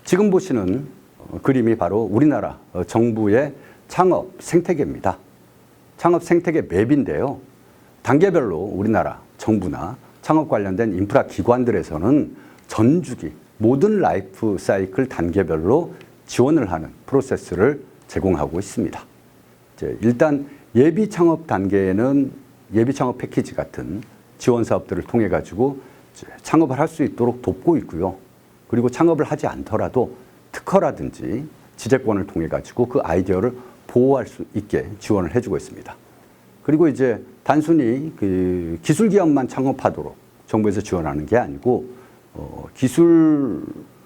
지금 보시는 그림이 바로 우리나라 정부의 창업 생태계입니다. 창업 생태계 맵인데요. 단계별로 우리나라 정부나 창업 관련된 인프라 기관들에서는 전주기 모든 라이프 사이클 단계별로 지원을 하는 프로세스를 제공하고 있습니다. 일단 예비 창업 단계에는 예비 창업 패키지 같은 지원 사업들을 통해 가지고 창업을 할 수 있도록 돕고 있고요. 그리고 창업을 하지 않더라도 특허라든지 지재권을 통해 가지고 그 아이디어를 보호할 수 있게 지원을 해주고 있습니다. 그리고 이제 단순히 그 기술 기업만 창업하도록 정부에서 지원하는 게 아니고 기술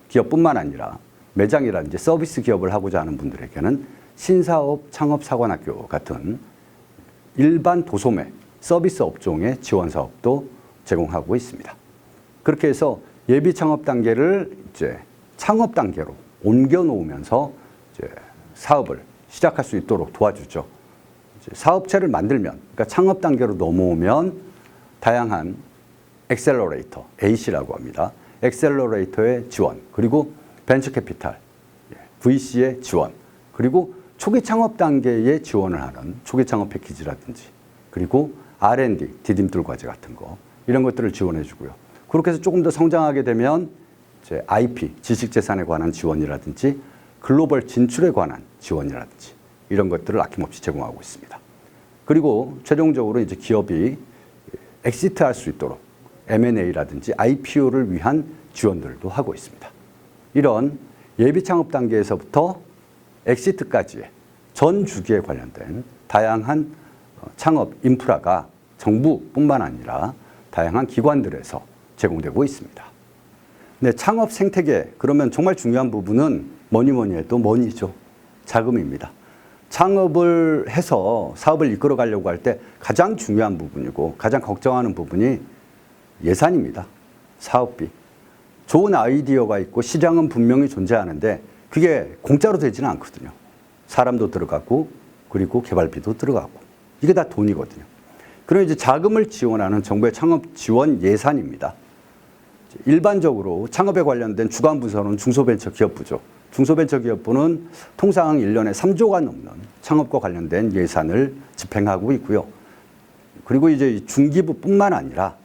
기업뿐만 아니라 매장이라든지 서비스 기업을 하고자 하는 분들에게는 신사업 창업사관학교 같은 일반 도소매 서비스 업종의 지원 사업도 제공하고 있습니다. 그렇게 해서 예비 창업 단계를 이제 창업 단계로 옮겨 놓으면서 이제 사업을 시작할 수 있도록 도와주죠. 이제 사업체를 만들면, 그러니까 창업 단계로 넘어오면 다양한 엑셀러레이터, AC라고 합니다. 엑셀러레이터의 지원, 그리고 벤처 캐피탈, VC의 지원, 그리고 초기 창업 단계에 지원을 하는 초기 창업 패키지라든지, 그리고 R&D, 디딤돌 과제 같은 거, 이런 것들을 지원해 주고요. 그렇게 해서 조금 더 성장하게 되면 이제 IP, 지식재산에 관한 지원이라든지 글로벌 진출에 관한 지원이라든지 이런 것들을 아낌없이 제공하고 있습니다. 그리고 최종적으로 이제 기업이 엑시트할 수 있도록 M&A라든지 IPO를 위한 지원들도 하고 있습니다. 이런 예비 창업 단계에서부터 엑시트까지의 전 주기에 관련된 다양한 창업 인프라가 정부뿐만 아니라 다양한 기관들에서 제공되고 있습니다. 네, 창업 생태계, 그러면 정말 중요한 부분은 뭐니 해도 머니죠. 자금입니다. 창업을 해서 사업을 이끌어 가려고 할 때 가장 중요한 부분이고 가장 걱정하는 부분이 예산입니다. 사업비. 좋은 아이디어가 있고 시장은 분명히 존재하는데 그게 공짜로 되지는 않거든요. 사람도 들어가고 그리고 개발비도 들어가고 이게 다 돈이거든요. 그럼 이제 자금을 지원하는 정부의 창업 지원 예산입니다. 일반적으로 창업에 관련된 주관 부서는 중소벤처기업부죠. 중소벤처기업부는 통상 1년에 3조가 넘는 창업과 관련된 예산을 집행하고 있고요. 그리고 이제 중기부뿐만 아니라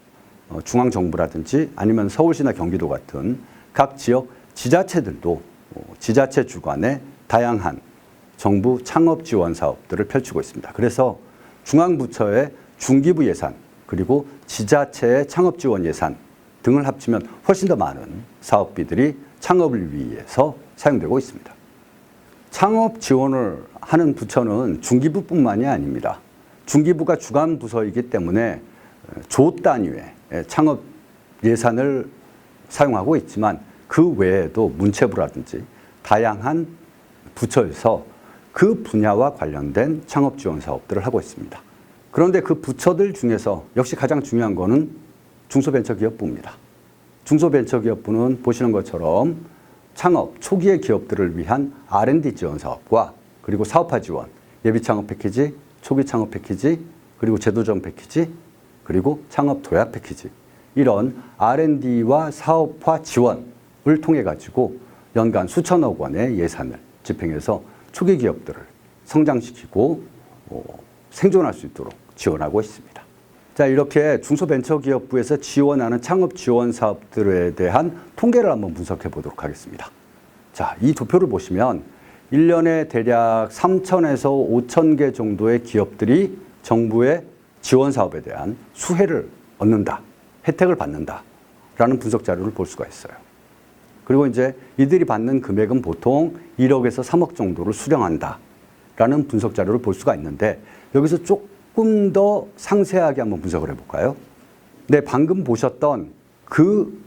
중앙정부라든지 아니면 서울시나 경기도 같은 각 지역 지자체들도 지자체 주관의 다양한 정부 창업 지원 사업들을 펼치고 있습니다. 그래서 중앙부처의 중기부 예산 그리고 지자체의 창업 지원 예산 등을 합치면 훨씬 더 많은 사업비들이 창업을 위해서 사용되고 있습니다. 창업 지원을 하는 부처는 중기부뿐만이 아닙니다. 중기부가 주관 부서이기 때문에 조 단위의 창업 예산을 사용하고 있지만 그 외에도 문체부라든지 다양한 부처에서 그 분야와 관련된 창업 지원 사업들을 하고 있습니다. 그런데 그 부처들 중에서 역시 가장 중요한 거는 중소벤처기업부입니다. 중소벤처기업부는 보시는 것처럼 창업 초기의 기업들을 위한 R&D 지원 사업과 그리고 사업화 지원, 예비 창업 패키지, 초기 창업 패키지, 그리고 제도전 패키지, 그리고 창업 도약 패키지 이런 R&D와 사업화 지원을 통해 가지고 연간 수천억 원의 예산을 집행해서 초기 기업들을 성장시키고 생존할 수 있도록 지원하고 있습니다. 자, 이렇게 중소벤처기업부에서 지원하는 창업 지원 사업들에 대한 통계를 한번 분석해 보도록 하겠습니다. 자, 이 도표를 보시면 1년에 대략 3,000에서 5,000개 정도의 기업들이 정부의 지원 사업에 대한 수혜를 얻는다, 혜택을 받는다라는 분석 자료를 볼 수가 있어요. 그리고 이제 이들이 받는 금액은 보통 1억에서 3억 정도를 수령한다라는 분석 자료를 볼 수가 있는데 여기서 조금 더 상세하게 한번 분석을 해볼까요? 네, 방금 보셨던 그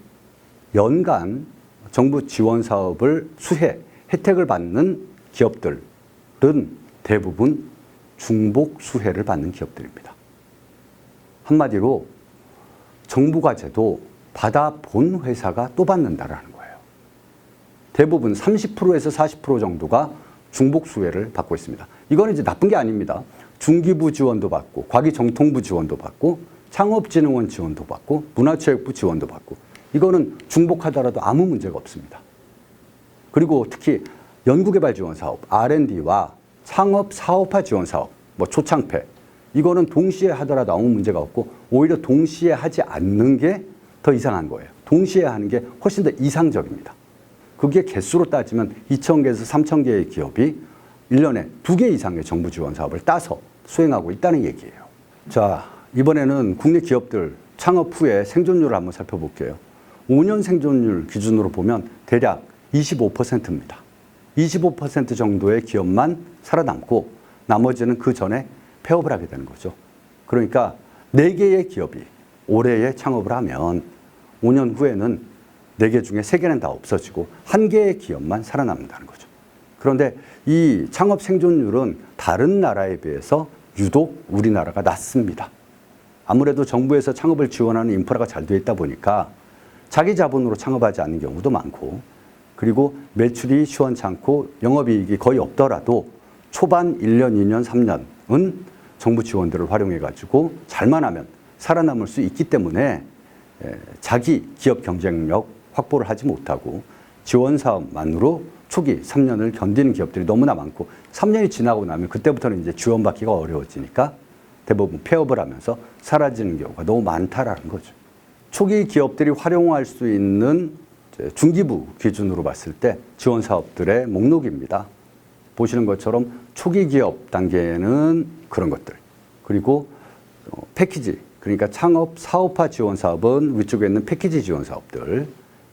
연간 정부 지원 사업을 수혜, 혜택을 받는 기업들은 대부분 중복 수혜를 받는 기업들입니다. 한마디로 정부 과제도 받아본 회사가 또 받는다라는 거예요. 대부분 30%에서 40% 정도가 중복 수혜를 받고 있습니다. 이거는 이제 나쁜 게 아닙니다. 중기부 지원도 받고, 과기정통부 지원도 받고, 창업진흥원 지원도 받고, 문화체육부 지원도 받고, 이거는 중복하더라도 아무 문제가 없습니다. 그리고 특히 연구개발 지원 사업, R&D와 창업 사업화 지원 사업, 뭐 초창패, 이거는 동시에 하더라도 아무 문제가 없고 오히려 동시에 하지 않는 게 더 이상한 거예요. 동시에 하는 게 훨씬 더 이상적입니다. 그게 개수로 따지면 2,000개에서 3,000개의 기업이 1년에 2개 이상의 정부 지원 사업을 따서 수행하고 있다는 얘기예요. 자, 이번에는 국내 기업들 창업 후에 생존율을 한번 살펴볼게요. 5년 생존율 기준으로 보면 대략 25%입니다. 25% 정도의 기업만 살아남고 나머지는 그 전에 폐업을 하게 되는 거죠. 그러니까 4개의 기업이 올해에 창업을 하면 5년 후에는 4개 중에 3개는 다 없어지고 1개의 기업만 살아남는다는 거죠. 그런데 이 창업 생존율은 다른 나라에 비해서 유독 우리나라가 낮습니다. 아무래도 정부에서 창업을 지원하는 인프라가 잘 되어 있다 보니까 자기 자본으로 창업하지 않는 경우도 많고, 그리고 매출이 시원찮고 영업이익이 거의 없더라도 초반 1년, 2년, 3년은 정부 지원들을 활용해가지고 잘만 하면 살아남을 수 있기 때문에 자기 기업 경쟁력 확보를 하지 못하고 지원 사업만으로 초기 3년을 견디는 기업들이 너무나 많고 3년이 지나고 나면 그때부터는 이제 지원받기가 어려워지니까 대부분 폐업을 하면서 사라지는 경우가 너무 많다라는 거죠. 초기 기업들이 활용할 수 있는 중기부 기준으로 봤을 때 지원 사업들의 목록입니다. 보시는 것처럼 초기 기업 단계에는 그런 것들, 그리고 패키지, 그러니까 창업 사업화 지원 사업은 위쪽에 있는 패키지 지원 사업들,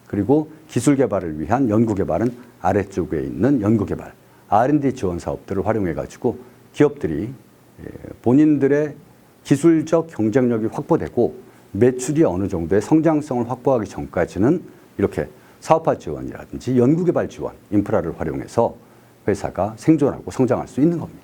그리고 기술 개발을 위한 연구 개발은 아래쪽에 있는 연구 개발, R&D 지원 사업들을 활용해 가지고 기업들이 본인들의 기술적 경쟁력이 확보되고 매출이 어느 정도의 성장성을 확보하기 전까지는 이렇게 사업화 지원이라든지 연구 개발 지원, 인프라를 활용해서 회사가 생존하고 성장할 수 있는 겁니다.